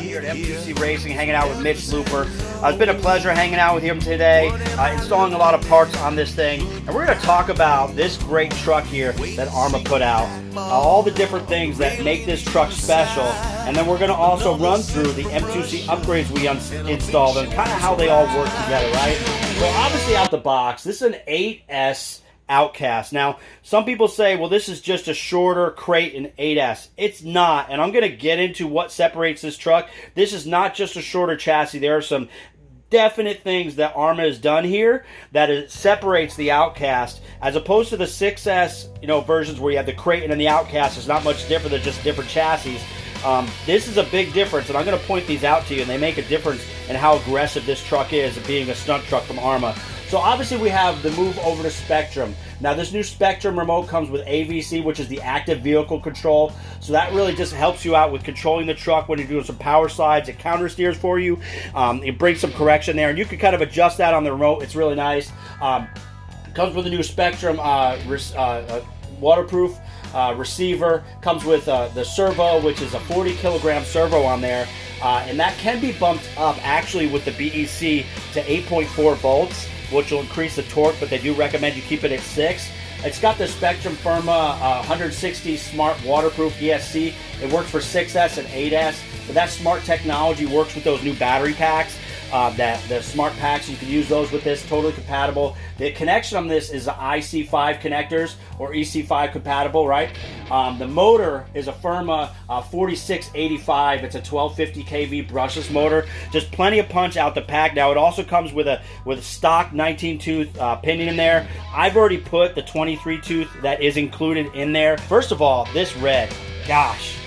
I'm here at M2C Racing, hanging out with Mitch Looper. It's been a pleasure hanging out with him today, installing a lot of parts on this thing. And we're going to talk about this great truck here that Arrma put out, all the different things that make this truck special. And then we're going to also run through the M2C upgrades we installed and kind of how they all work together, right? So obviously out the box, this is an 8S Outcast. Now, some people say, well, this is just a shorter crate in 8S. It's not, and I'm going to get into what separates this truck. This is not just a shorter chassis. There are some definite things that Arrma has done here that it separates the Outcast as opposed to the 6S, versions where you have the crate and then the Outcast. It's not much different. They're just different chassis. This is a big difference, and I'm going to point these out to you, and they make a difference in how aggressive this truck is, being a stunt truck from Arrma. So obviously we have the move over to Spectrum. Now this new Spectrum remote comes with AVC, which is the active vehicle control. So that really just helps you out with controlling the truck when you're doing some power slides. It counter steers for you. It brings some correction there, and you can kind of adjust that on the remote. It's really nice. Comes with a new Spectrum waterproof receiver. Comes with the Servo, which is a 40 kilogram servo on there. And that can be bumped up actually with the BEC to 8.4 volts. Which will increase the torque, but they do recommend you keep it at 6. It's got the Spectrum Firma 160 Smart Waterproof ESC. It works for 6S and 8S. But that smart technology works with those new battery packs. The smart packs, you can use those with this, totally compatible. The connection on this is the IC5 connectors or EC5 compatible, right? The motor is a Firma 4685. It's a 1250 kV brushless motor. Just plenty of punch out the pack. Now it also comes with a stock 19 tooth pinion in there. I've already put the 23 tooth that is included in there. First of all, this red, gosh,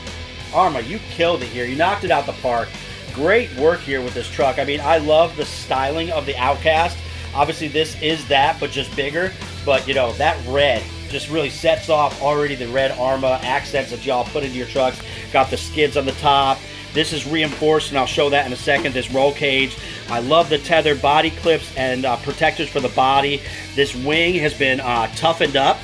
Arrma, you killed it here. You knocked it out the park. Great work here with this truck. I mean, I love the styling of the Outcast. Obviously, this is that, but just bigger. But, that red just really sets off already the red Arrma accents that y'all put into your trucks. Got the skids on the top. This is reinforced, and I'll show that in a second, this roll cage. I love the tethered body clips and protectors for the body. This wing has been toughened up,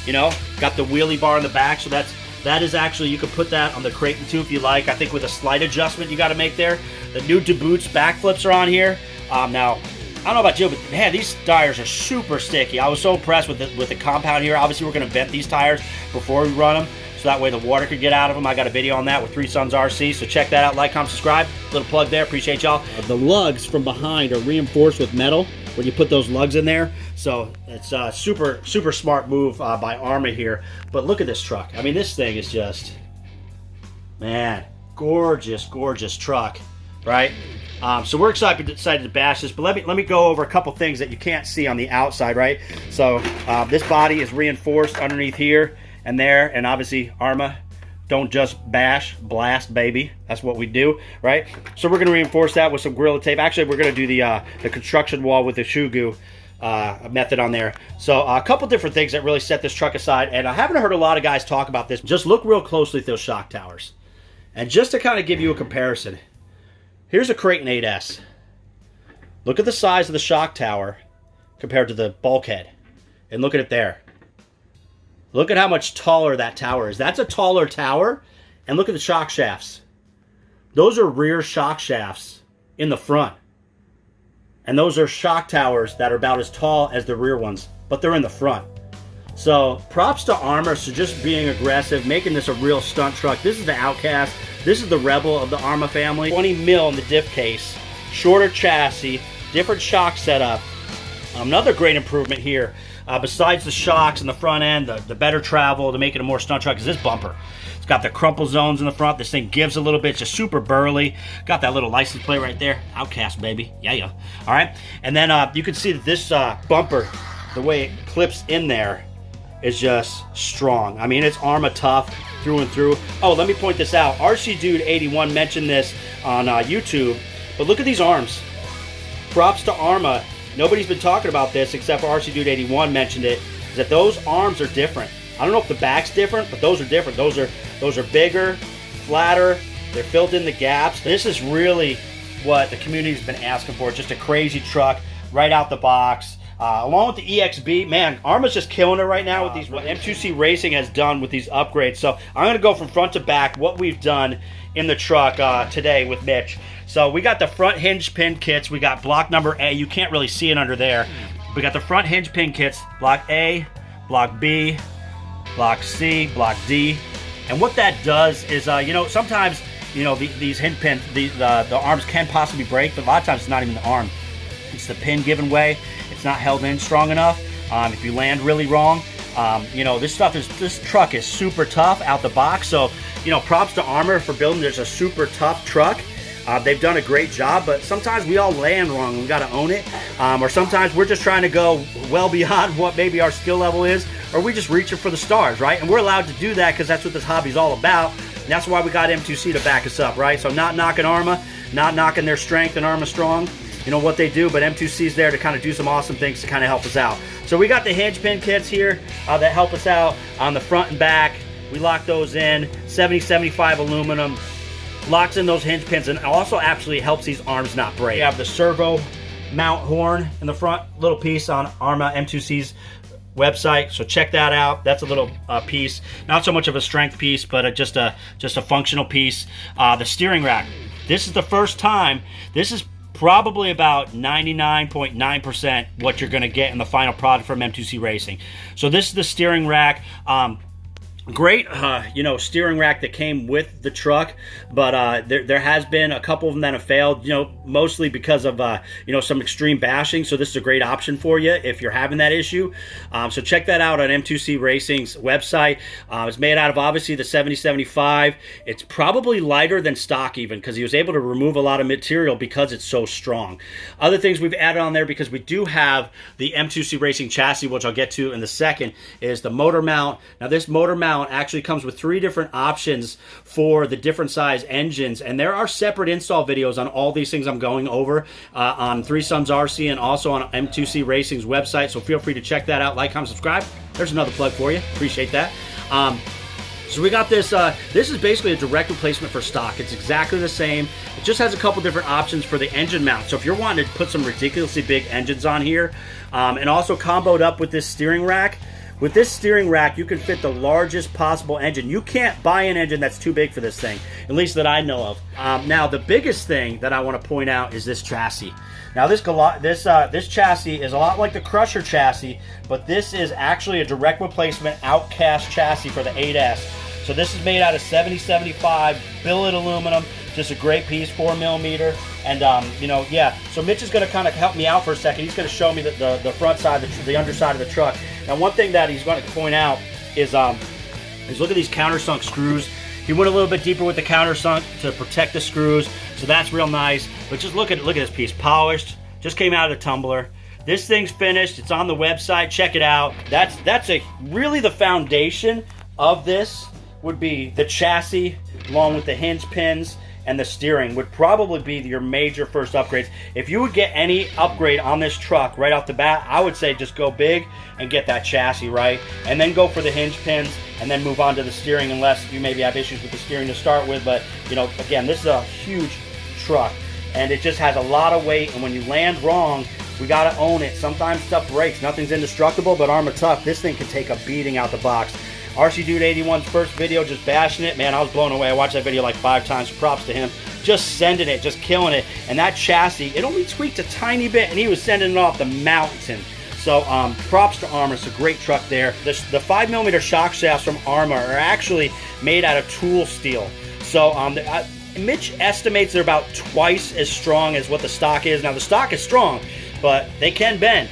got the wheelie bar in the back, so that is actually, you can put that on the Creighton too if you like. I think with a slight adjustment you got to make there. The new DeBoots backflips are on here. Now, I don't know about you, but man, these tires are super sticky. I was so impressed with the compound here. Obviously, we're going to vent these tires before we run them, so that way the water could get out of them. I got a video on that with 3 Sons RC, so check that out. Like, comment, subscribe. Little plug there. Appreciate y'all. The lugs from behind are reinforced with metal when you put those lugs in there. So it's a super smart move by Arrma here. But look at this truck. I mean, this thing is just, man, gorgeous truck, right? So we're excited to bash this, but let me go over a couple things that you can't see on the outside, right? So this body is reinforced underneath here and there, and obviously Arrma don't just bash, blast, baby. That's what we do, right? So we're going to reinforce that with some Gorilla Tape. Actually, we're going to do the construction wall with the shoe goo method on there. So a couple different things that really set this truck aside, and I haven't heard a lot of guys talk about this. Just look real closely at those shock towers. And just to kind of give you a comparison, here's a Creighton 8S. Look at the size of the shock tower compared to the bulkhead. And look at it there. Look at how much taller that tower is. That's a taller tower. And look at the shock shafts. Those are rear shock shafts in the front. And those are shock towers that are about as tall as the rear ones, but they're in the front. So props to Arrma for just being aggressive, making this a real stunt truck. This is the Outcast. This is the Rebel of the Arrma family. 20 mil in the diff case, shorter chassis, different shock setup. Another great improvement here, besides the shocks in the front end, the better travel to make it a more stunt truck, is this bumper. It's got the crumple zones in the front. This thing gives a little bit, just super burly. Got that little license plate right there. Outcast, baby. Yeah. All right. And then you can see that this bumper, the way it clips in there, is just strong. I mean, it's Arrma tough through and through. Oh, let me point this out. RC Dude 81 mentioned this on YouTube, but look at these arms. Props to Arrma. Nobody's been talking about this except for RC Dude 81 mentioned it, is that those arms are different. I don't know if the back's different, but those are different. Those are bigger, flatter. They're filled in the gaps. This is really what the community's been asking for. Just a crazy truck right out the box. along with the EXB. Man, Arrma's just killing it right now with these, what M2C Racing has done with these upgrades. So I'm going to go from front to back what we've done in the truck today with Mitch. So we got the front hinge pin kits. We got block number A. You can't really see it under there. We got the front hinge pin kits, block A, block B, block C, block D. And what that does is, you know, sometimes, you know, these hinge pins, the arms can possibly break, but a lot of times it's not even the arm. It's the pin giving way. It's not held in strong enough. If you land really wrong, you know, this truck is super tough out the box. So, you know, props to Arrma for building. There's a super tough truck. They've done a great job, but sometimes we all land wrong. We got to own it. Or sometimes we're just trying to go well beyond what maybe our skill level is, or we just reaching for the stars, right? And we're allowed to do that because that's what this hobby's all about. And that's why we got M2C to back us up, right? So not knocking Arrma, not knocking their strength and Arrma Strong, you know what they do, but M2C's there to kind of do some awesome things to kind of help us out. So we got the hinge pin kits here that help us out on the front and back. We lock those in, 70-75 aluminum. Locks in those hinge pins and also actually helps these arms not break. We have the servo mount horn in the front, little piece on Arrma M2C's website, so check that out. That's a little piece, not so much of a strength piece, but just a functional piece. The steering rack. This is the first time. This is probably about 99.9% what you're going to get in the final product from M2C Racing. So this is the steering rack. Great, you know, steering rack that came with the truck, but there has been a couple of them that have failed, you know, mostly because of, you know, some extreme bashing. So this is a great option for you if you're having that issue. So check that out on M2C Racing's website. It's made out of, obviously, the 70-75. It's probably lighter than stock even because he was able to remove a lot of material because it's so strong. Other things we've added on there, because we do have the M2C Racing chassis, which I'll get to in a second, is the motor mount. Now, this motor mount actually comes with 3 different options for the different size engines, and there are separate install videos on all these things I'm going over on Three Sons RC and also on M2C Racing's website, so feel free to check that out. Like, comment, subscribe. There's another plug for you. Appreciate that. So we got this. This is basically a direct replacement for stock. It's exactly the same. It just has a couple different options for the engine mount. So if you're wanting to put some ridiculously big engines on here, and also comboed up with this steering rack, with this steering rack, you can fit the largest possible engine. You can't buy an engine that's too big for this thing, at least that I know of. Now, the biggest thing that I want to point out is this chassis. Now, this chassis is a lot like the Crusher chassis, but this is actually a direct replacement Outcast chassis for the 8S. So this is made out of 70-75 billet aluminum, just a great piece, 4mm. And, you know, yeah, so Mitch is going to kind of help me out for a second. He's going to show me the front side, the underside of the truck. Now, one thing that he's going to point out is look at these countersunk screws. He went a little bit deeper with the countersunk to protect the screws, so that's real nice. But just look at this piece, polished, just came out of the tumbler. This thing's finished. It's on the website. Check it out. That's really the foundation of this would be the chassis, along with the hinge pins, and the steering would probably be your major first upgrades. If you would get any upgrade on this truck right off the bat, I would say just go big and get that chassis right, and then go for the hinge pins, and then move on to the steering, unless you maybe have issues with the steering to start with. But, you know, again, this is a huge truck, and it just has a lot of weight, and when you land wrong, we got to own it. Sometimes stuff breaks. Nothing's indestructible, but Arrma tough. This thing can take a beating out the box. RC Dude 81's first video, just bashing it. Man, I was blown away. I watched that video like 5 times. Props to him. Just sending it, just killing it. And that chassis, it only tweaked a tiny bit, and he was sending it off the mountain. So props to Arrma. It's a great truck there. The 5mm shock shafts from Arrma are actually made out of tool steel. So Mitch estimates they're about twice as strong as what the stock is. Now, the stock is strong, but they can bend.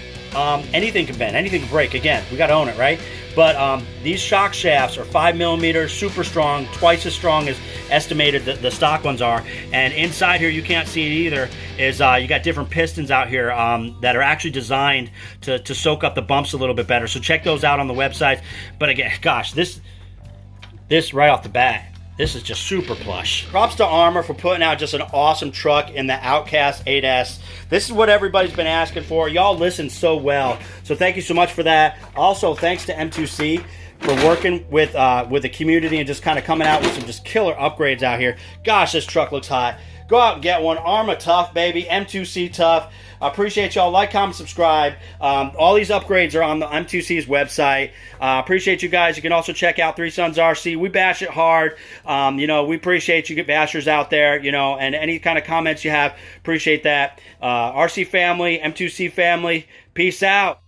Anything can bend, anything can break. Again, we got to own it, right? But these shock shafts are 5mm, super strong, twice as strong as estimated the stock ones are. And inside here, you can't see it either, is you got different pistons out here that are actually designed to soak up the bumps a little bit better. So check those out on the website. But again, gosh, this right off the bat, this is just super plush. Props to Arrma for putting out just an awesome truck in the Outcast 8S. This is what everybody's been asking for. Y'all listen so well. So thank you so much for that. Also, thanks to M2C. for working with the community and just kind of coming out with some just killer upgrades out here. Gosh, this truck looks hot. Go out and get one. Arrma Tough, baby. M2C Tough. I appreciate y'all. Like, comment, subscribe. All these upgrades are on the M2C's website. Appreciate you guys. You can also check out Three Sons RC. We bash it hard. You know, we appreciate you bashers out there, you know, and any kind of comments you have, appreciate that. RC family, M2C family, peace out.